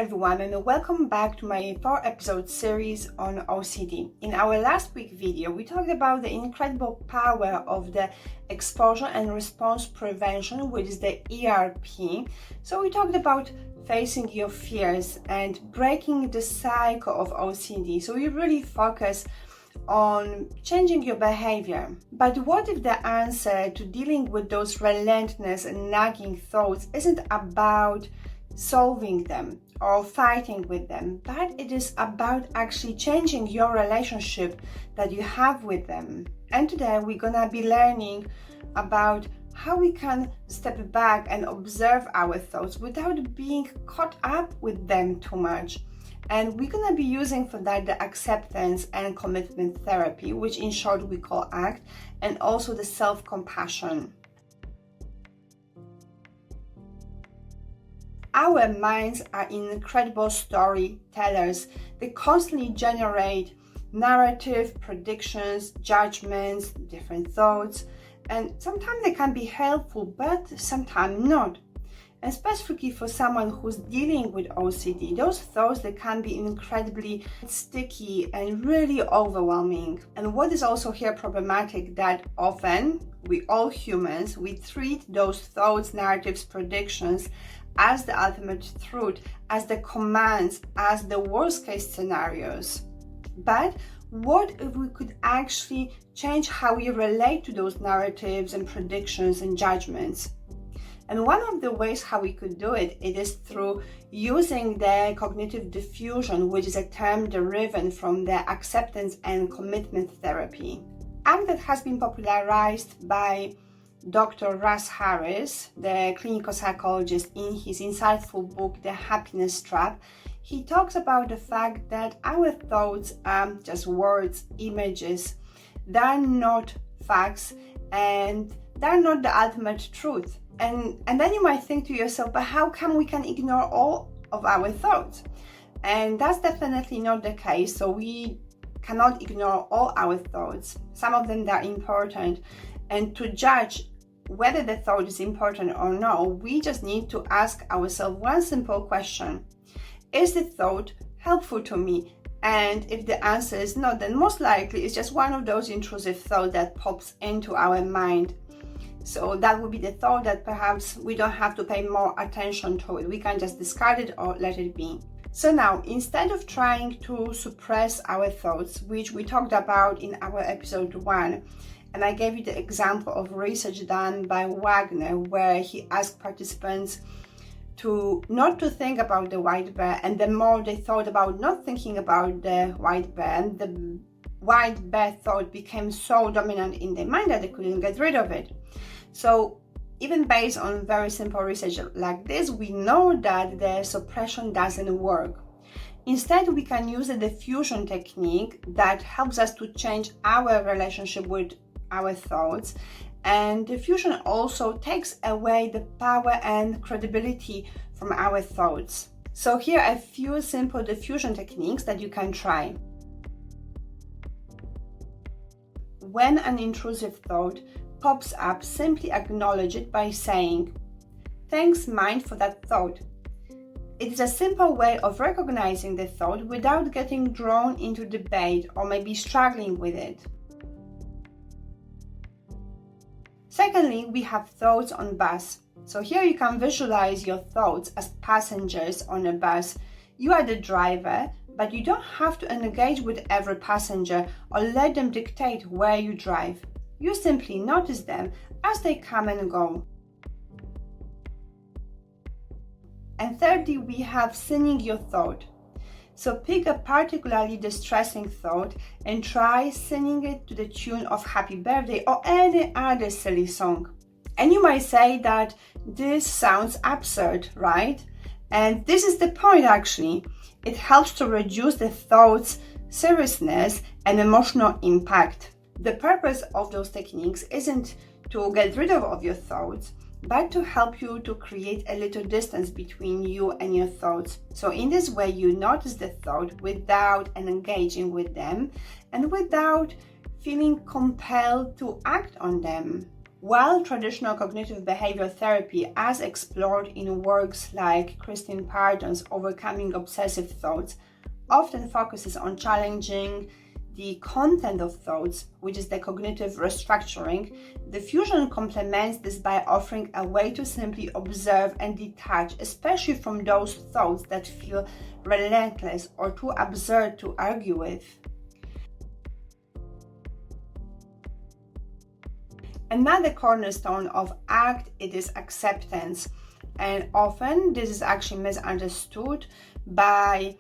everyone, and welcome back to my 4-episode series on OCD. In our last week video, we talked about the incredible power of the exposure and response prevention, which is the ERP. So we talked about facing your fears and breaking the cycle of OCD. So we really focus on changing your behavior. But what if the answer to dealing with those relentless and nagging thoughts isn't about solving them or fighting with them, but it is about actually changing your relationship that you have with them? And today we're gonna be learning about how we can step back and observe our thoughts without being caught up with them too much. And we're gonna be using for that the acceptance and commitment therapy, which in short we call ACT, and also the self-compassion. Our minds are incredible storytellers. They constantly generate narrative, predictions, judgments, different thoughts, and sometimes they can be helpful, but sometimes not. And specifically for someone who's dealing with OCD, those thoughts, they can be incredibly sticky and really overwhelming. And what is also here problematic, that often we all humans, we treat those thoughts, narratives, predictions as the ultimate truth, as the commands, as the worst case scenarios. But what if we could actually change how we relate to those narratives and predictions and judgments? And one of the ways how we could do it is through using the cognitive diffusion, which is a term derived from the acceptance and commitment therapy. And that has been popularized by Dr. Russ Harris, the clinical psychologist, in his insightful book, The Happiness Trap. He talks about the fact that our thoughts are just words, images. They're not facts, and they're not the ultimate truth. And then you might think to yourself, but how come we can ignore all of our thoughts? And that's definitely not the case. So we cannot ignore all our thoughts. Some of them are important. And to judge whether the thought is important or not, we just need to ask ourselves one simple question. Is the thought helpful to me? And if the answer is no, then most likely it's just one of those intrusive thoughts that pops into our mind. So that would be the thought that perhaps we don't have to pay more attention to it. We can just discard it or let it be. So now, instead of trying to suppress our thoughts, which we talked about in our episode 1, and I gave you the example of research done by Wagner, where he asked participants to not to think about the white bear, and the more they thought about not thinking about the white bear, and the white bear thought became so dominant in their mind that they couldn't get rid of it. So even based on very simple research like this, we know that the suppression doesn't work. Instead, we can use a diffusion technique that helps us to change our relationship with our thoughts. And diffusion also takes away the power and credibility from our thoughts. So here are a few simple diffusion techniques that you can try. When an intrusive thought pops up, simply acknowledge it by saying, "Thanks, mind, for that thought." It is a simple way of recognizing the thought without getting drawn into debate or maybe struggling with it. Secondly, we have thoughts on bus. So here you can visualize your thoughts as passengers on a bus. You are the driver, but you don't have to engage with every passenger or let them dictate where you drive. You simply notice them as they come and go. And thirdly, we have singing your thought. So pick a particularly distressing thought and try singing it to the tune of Happy Birthday or any other silly song. And you might say that this sounds absurd, right? And this is the point actually. It helps to reduce the thought's seriousness and emotional impact. The purpose of those techniques isn't to get rid of your thoughts, but to help you to create a little distance between you and your thoughts. So in this way, you notice the thought without engaging with them and without feeling compelled to act on them. While traditional cognitive behavior therapy, as explored in works like Christine Pardon's Overcoming Obsessive Thoughts, often focuses on challenging the content of thoughts, which is the cognitive restructuring, Defusion complements this by offering a way to simply observe and detach, especially from those thoughts that feel relentless or too absurd to argue with. Another cornerstone of ACT, it is acceptance, and often this is actually misunderstood by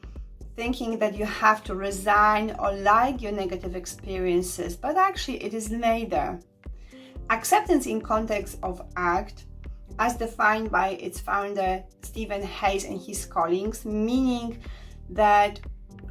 thinking that you have to resign or like your negative experiences, but actually it is neither. Acceptance in context of ACT, as defined by its founder Stephen Hayes and his colleagues, meaning that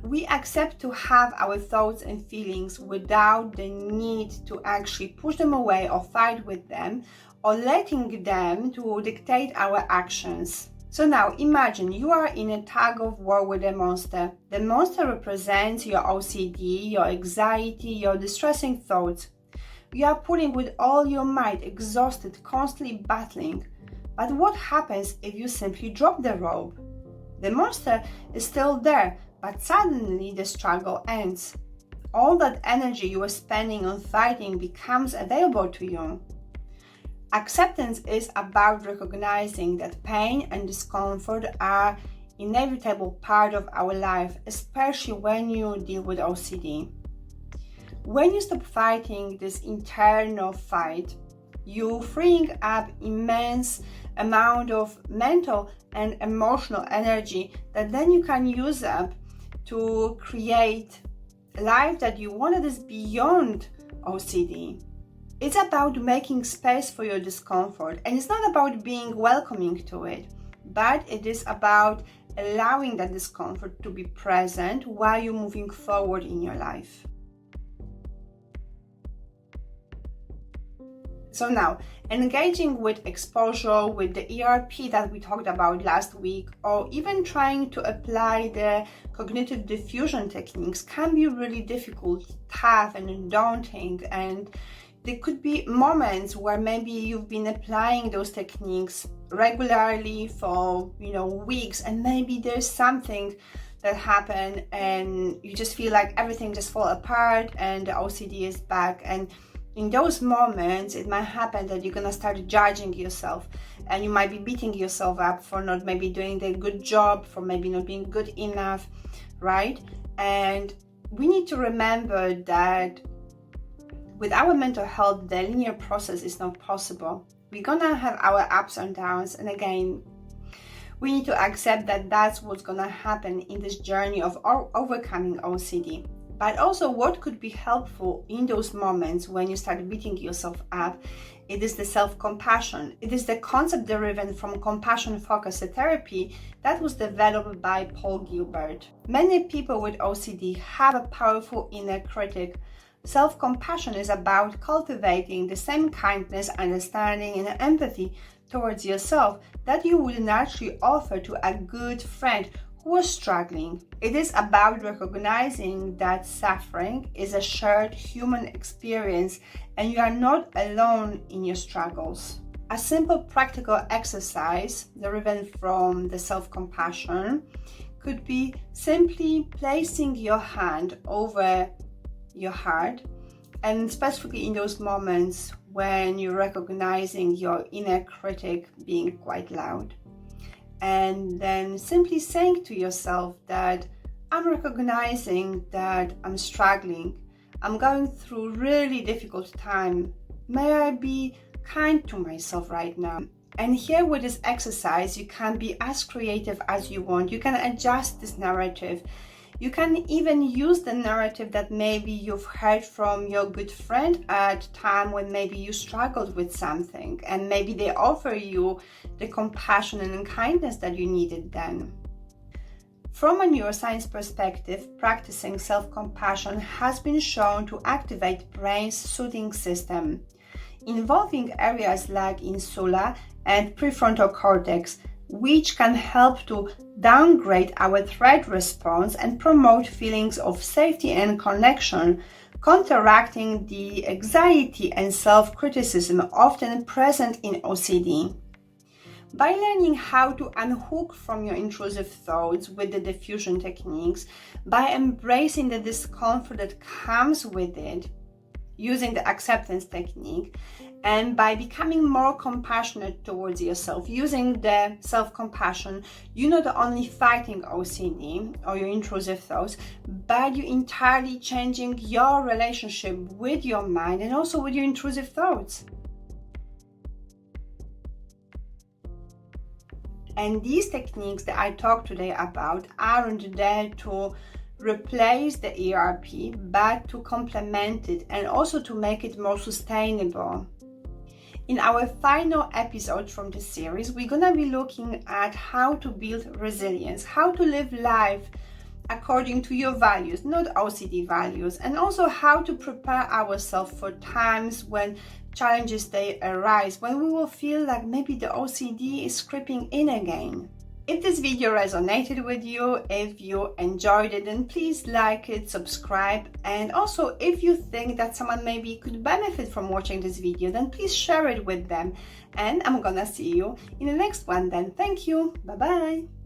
we accept to have our thoughts and feelings without the need to actually push them away or fight with them or letting them to dictate our actions. So now imagine you are in a tug-of-war with a monster. The monster represents your OCD, your anxiety, your distressing thoughts. You are pulling with all your might, exhausted, constantly battling. But what happens if you simply drop the rope? The monster is still there, but suddenly the struggle ends. All that energy you were spending on fighting becomes available to you. Acceptance is about recognizing that pain and discomfort are inevitable part of our life, especially when you deal with OCD. When you stop fighting this internal fight, you freeing up immense amount of mental and emotional energy that then you can use up to create a life that you want that is beyond OCD. It's about making space for your discomfort, and it's not about being welcoming to it, but it is about allowing that discomfort to be present while you're moving forward in your life. So now, engaging with exposure, with the ERP that we talked about last week, or even trying to apply the cognitive diffusion techniques can be really difficult, tough, and daunting. And there could be moments where maybe you've been applying those techniques regularly for, weeks, and maybe there's something that happened and you just feel like everything just fall apart and the OCD is back. And in those moments, it might happen that you're gonna start judging yourself, and you might be beating yourself up for not maybe doing the good job, for maybe not being good enough, right? And we need to remember that with our mental health, the linear process is not possible. We're gonna have our ups and downs, and again, we need to accept that that's what's gonna happen in this journey of overcoming OCD. But also, what could be helpful in those moments when you start beating yourself up, it is the self-compassion. It is the concept derived from compassion-focused therapy that was developed by Paul Gilbert. Many people with OCD have a powerful inner critic. Self-compassion is about cultivating the same kindness, understanding, and empathy towards yourself that you would naturally offer to a good friend who is struggling. It is about recognizing that suffering is a shared human experience and you are not alone in your struggles. A simple practical exercise derived from the self-compassion could be simply placing your hand over your heart, and specifically in those moments when you're recognizing your inner critic being quite loud, and then simply saying to yourself that I'm recognizing that I'm struggling, I'm going through really difficult time, may I be kind to myself right now. And here with this exercise, you can be as creative as you want. You can adjust this narrative. You can even use the narrative that maybe you've heard from your good friend at a time when maybe you struggled with something, and maybe they offer you the compassion and kindness that you needed then. From a neuroscience perspective, practicing self-compassion has been shown to activate brain's soothing system, involving areas like insula and prefrontal cortex, which can help to downgrade our threat response and promote feelings of safety and connection, counteracting the anxiety and self-criticism often present in OCD. By learning how to unhook from your intrusive thoughts with the diffusion techniques, by embracing the discomfort that comes with it, using the acceptance technique, and by becoming more compassionate towards yourself, using the self-compassion, you're not only fighting OCD or your intrusive thoughts, but you're entirely changing your relationship with your mind and also with your intrusive thoughts. And these techniques that I talked today about aren't there to replace the ERP, but to complement it and also to make it more sustainable. In our final episode from this series, we're going to be looking at how to build resilience, how to live life according to your values, not OCD values, and also how to prepare ourselves for times when challenges they arise, when we will feel like maybe the OCD is creeping in again. If this video resonated with you, if you enjoyed it, then please like it, subscribe, and also if you think that someone maybe could benefit from watching this video, then please share it with them. And I'm gonna see you in the next one then. Thank you. Bye bye.